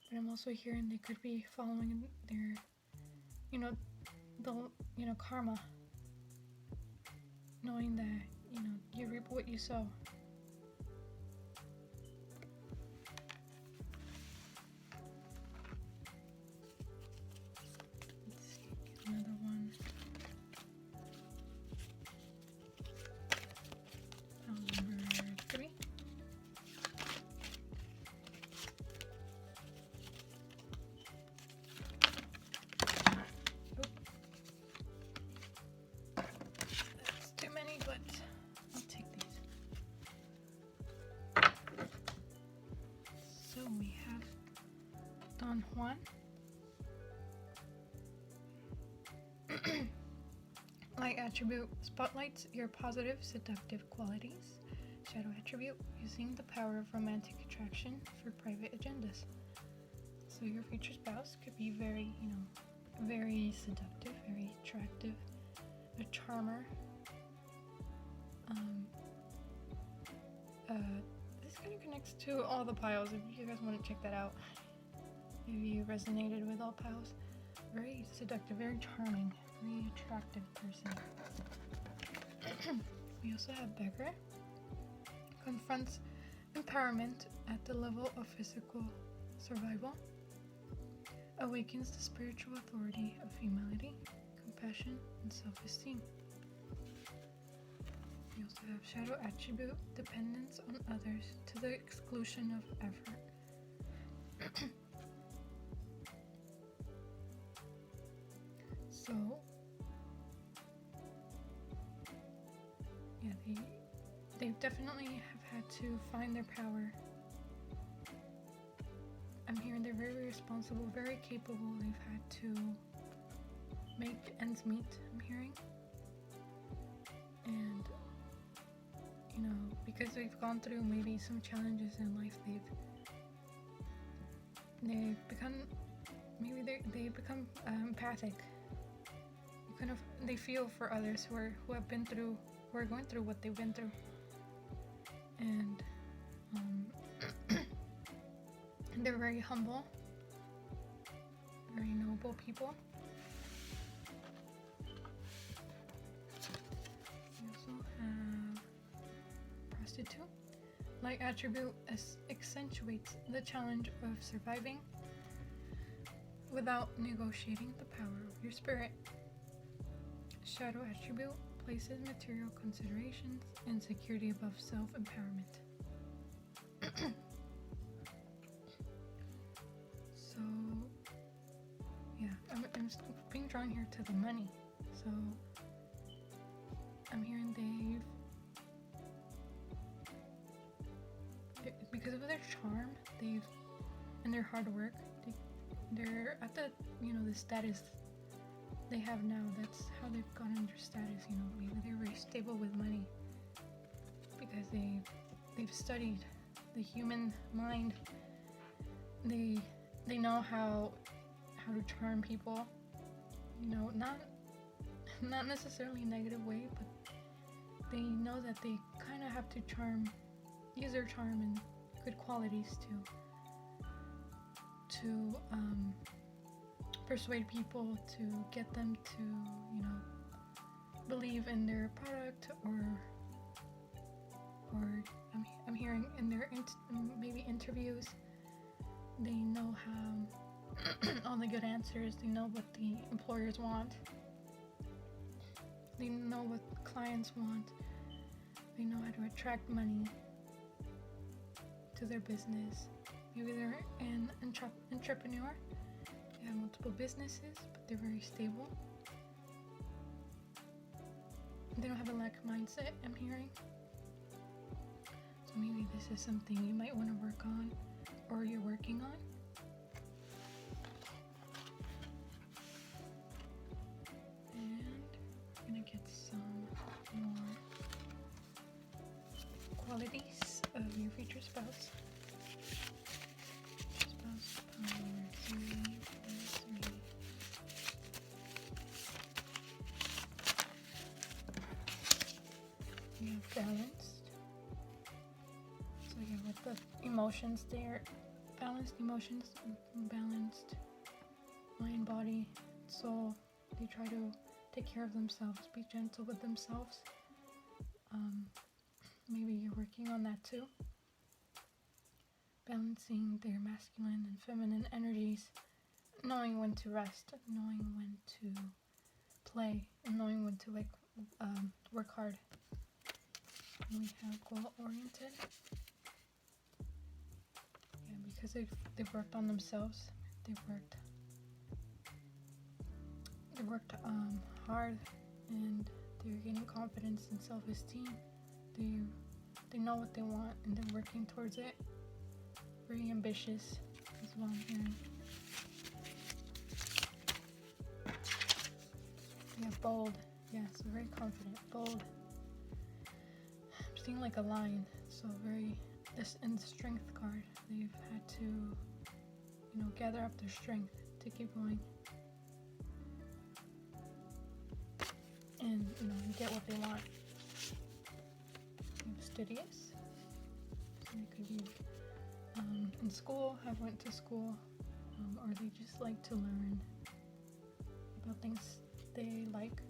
But I'm also hearing they could be following their, karma. Knowing that, you reap what you sow. Let's see, another one. Number 3. That's too many, but I'll take these. we have Don Juan. Light attribute spotlights your positive, seductive qualities. Shadow attribute using the power of romantic attraction for private agendas. So your future spouse could be very, very seductive, very attractive, a charmer. This kind of connects to all the piles if you guys want to check that out. If you resonated with all piles. Very seductive, very charming, very attractive person. We also have Beggar. Confronts empowerment at the level of physical survival. Awakens the spiritual authority of humility, compassion, and self-esteem. We also have Shadow attribute, dependence on others to the exclusion of effort. So, yeah, they definitely have had to find their power. I'm hearing they're very responsible, very capable. They've had to make ends meet, I'm hearing. And, because they've gone through maybe some challenges in life, they've become, maybe they become empathic. They feel for others who are going through what they've been through, and they're very humble, very noble people. We also have Prostitute. Light attribute accentuates the challenge of surviving without negotiating the power of your spirit. Shadow attribute places material considerations and security above self-empowerment. So, yeah, I'm being drawn here to the money. So, I'm hearing because of their charm, and their hard work, they're at the status they have now. That's how they've gotten their status. Maybe they're very stable with money because they've studied the human mind. They know how to charm people. Not necessarily a negative way, but they know that they kind of have to use their charm and good qualities to persuade people, to get them to believe in their product, or I'm hearing in their maybe interviews, they know how all the good answers. They know what the employers want. They know what clients want. They know how to attract money to their business. Maybe they're an entrepreneur. They have multiple businesses, but they're very stable. They don't have a lack mindset, I'm hearing. So maybe this is something you might want to work on, or you're working on. And I'm gonna get some more qualities of your future spouse. Spouse power 3. You have balanced. So yeah, with the emotions there, balanced emotions, balanced mind, body, soul. They try to take care of themselves, be gentle with themselves. Maybe you're working on that too. Balancing their masculine and feminine energies, knowing when to rest, knowing when to play, and knowing when to work hard. And we have goal-oriented. Yeah, because they've worked on themselves. They've worked hard, and they're gaining confidence and self-esteem. They know what they want, and they're working towards it. very ambitious as well. Yeah, bold. Yeah, so very confident, bold. I'm seeing like a lion, so very. This in the strength card, they've had to, gather up their strength to keep going, and get what they want. Studious. So they could be in school, have went to school, or they just like to learn about things they like.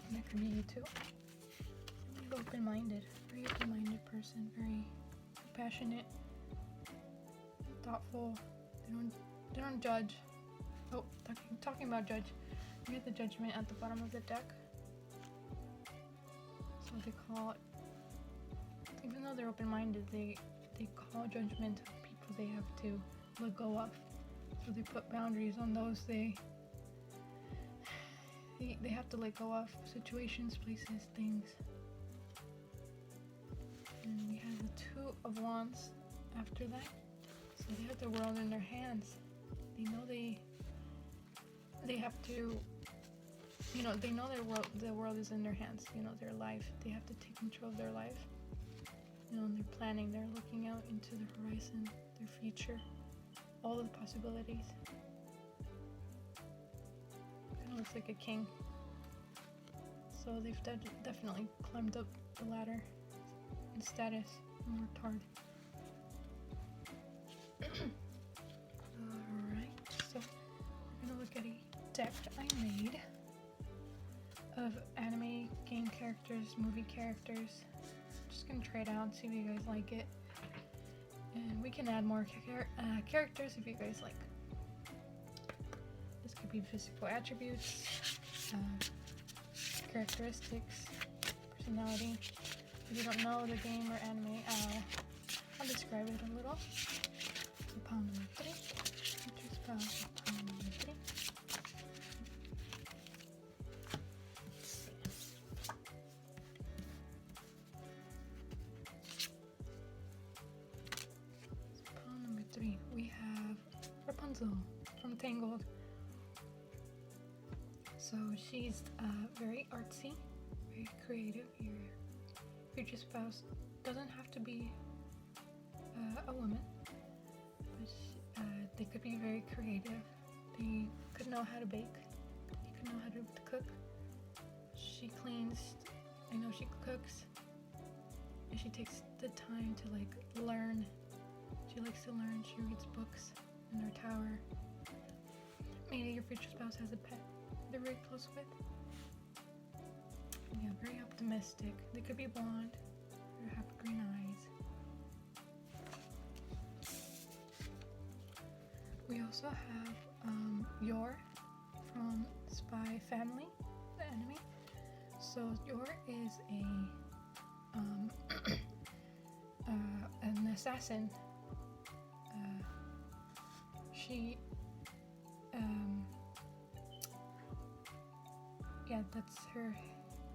And that could be you too. Open-minded, very open-minded person, very compassionate, thoughtful. They don't judge. Oh, talking about judge. We have the Judgment at the bottom of the deck. So they call, even though they're open-minded, they call judgment of people they have to let go of. So they put boundaries on those they have to let go of, situations, places, things. And we have the Two of Wands after that. So they have the world in their hands. They know they have to, they know the world is in their hands, their life. They have to take control of their life. And they're planning, they're looking out into the horizon, their future, all the possibilities. Kind of looks like a king. So they've definitely climbed up the ladder in status and worked hard. Alright, so we're gonna look at a deck I made of anime, game characters, movie characters. Just gonna try it out and see if you guys like it. And we can add more characters if you guys like. This could be physical attributes, characteristics, personality. If you don't know the game or anime, I'll describe it a little. So pile number 3. Future spouse, pile number 3. So pile number 3, we have Rapunzel from Tangled. So she's very artsy, very creative. Your future spouse doesn't have to be a woman, but they could be very creative. They could know how to bake. They could know how to cook. She cleans. I know she cooks, and she takes the time to learn. She likes to learn. She reads books in her tower. Maybe your future spouse has a pet they're very close with. Yeah, very optimistic. They could be blonde or have green eyes. We also have Yor from Spy Family, the anime. So Yor is an assassin. That's her.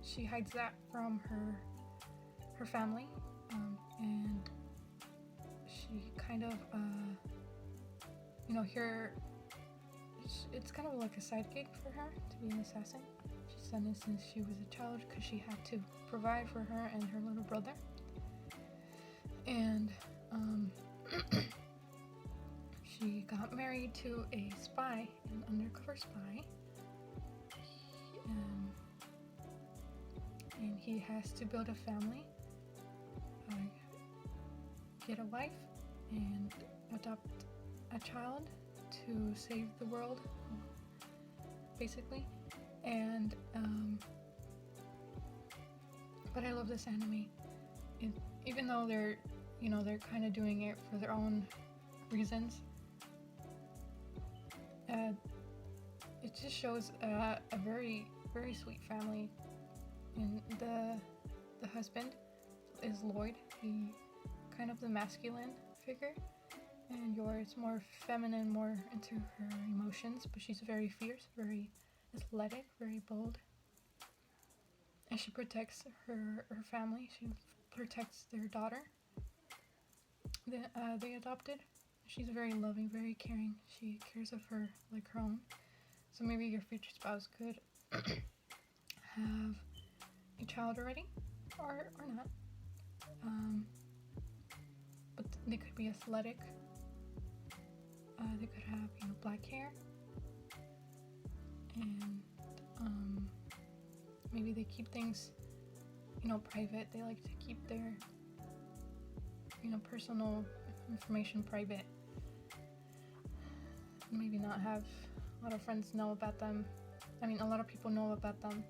She hides that from her family, and she kind of, here, it's kind of like a sidekick for her to be an assassin. She's done it since she was a child because she had to provide for her and her little brother. And she got married to a spy, an undercover spy. And he has to build a family, get a wife, and adopt a child to save the world, basically. And but I love this anime. Even though they're kind of doing it for their own reasons, it just shows a very, very sweet family. And the husband is Lloyd. He kind of the masculine figure, and Yor is more feminine, more into her emotions, but she's very fierce, very athletic, very bold. And she protects her family. She protects their daughter. they adopted. She's very loving, very caring. She cares of her like her own. So maybe your future spouse could have a child already, or not. But they could be athletic. They could have black hair, and maybe they keep things private. They like to keep their personal information private. Maybe not have a lot of friends know about them. I mean, a lot of people know about them.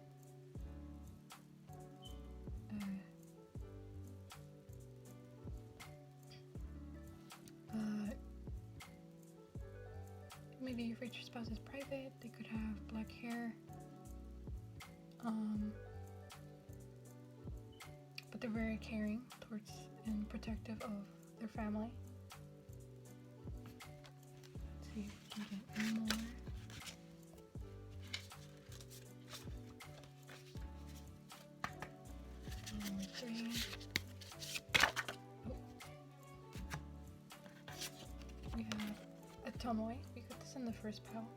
Maybe your future spouse is private. They could have black hair. But they're very caring towards and protective of their family. Let's see if we can get more. Number 3. Oh. We have a Tomoe. We got this in the first pile.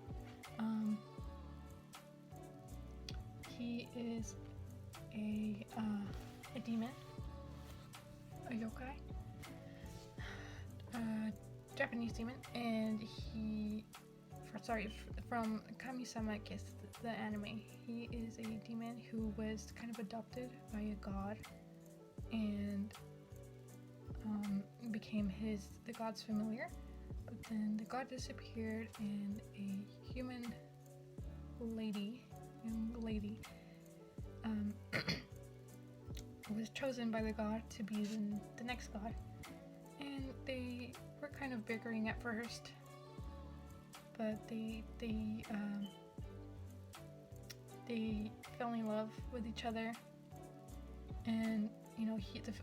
He is a demon, a yokai, Japanese demon, and from Kami-sama Kiss, the anime. He is a demon who was kind of adopted by a god, and became the god's familiar. But then the god disappeared, and a young lady, was chosen by the god to be the next god. And they were kind of bickering at first, but they fell in love with each other. And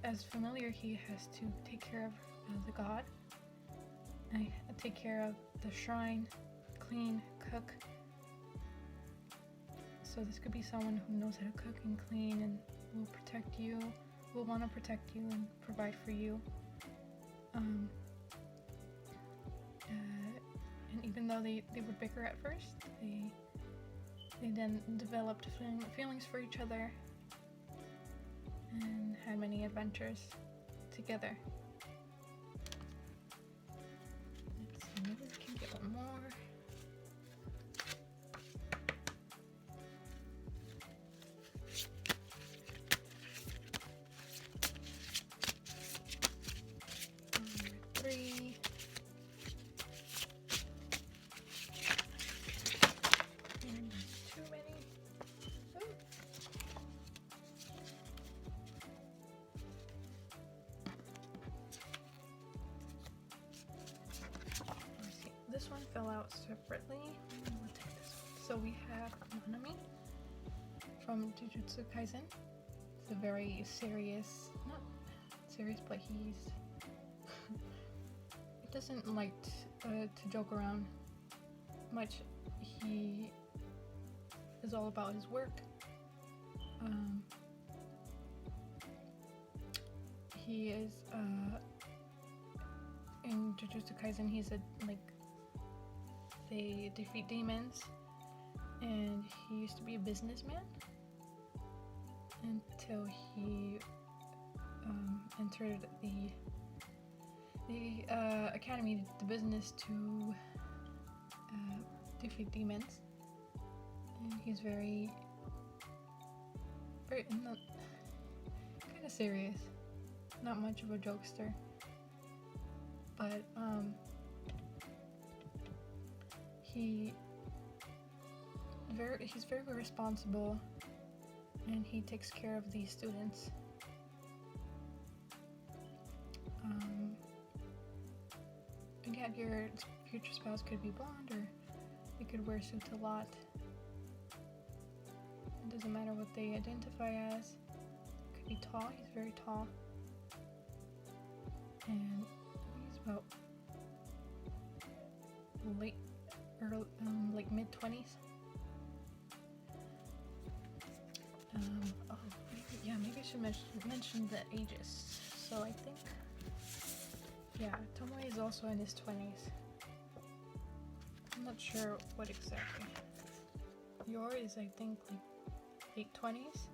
as familiar, he has to take care of the god. I take care of the shrine, clean, cook. So this could be someone who knows how to cook and clean and will protect you, will want to protect you and provide for you. And even though they would bicker at first, they then developed feelings for each other and had many adventures together. Let's see, maybe we can get one more. This one fell out separately. We'll take this one. So we have Nanami from Jujutsu Kaisen. It's a very serious, not serious, but he doesn't like to joke around much. He is all about his work. He is in Jujutsu Kaisen. He's they defeat demons, and he used to be a businessman until he entered the academy, the business to defeat demons. And he's very kind of serious, not much of a jokester, but he's very responsible, and he takes care of these students. Again, your future spouse could be blonde, or they could wear suits a lot. It doesn't matter what they identify as. Could be tall. He's very tall, and he's about like mid-20s. Maybe I should mention the ages. So I think Yeah, Tomoe is also in his 20s. I'm not sure what exactly. Yor is, I think, like late 20s.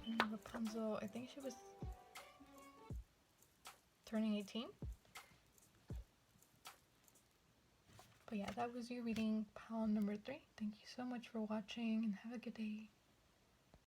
And Rapunzel, I think she was turning 18. But yeah, that was your reading, pile number 3. Thank you so much for watching and have a good day.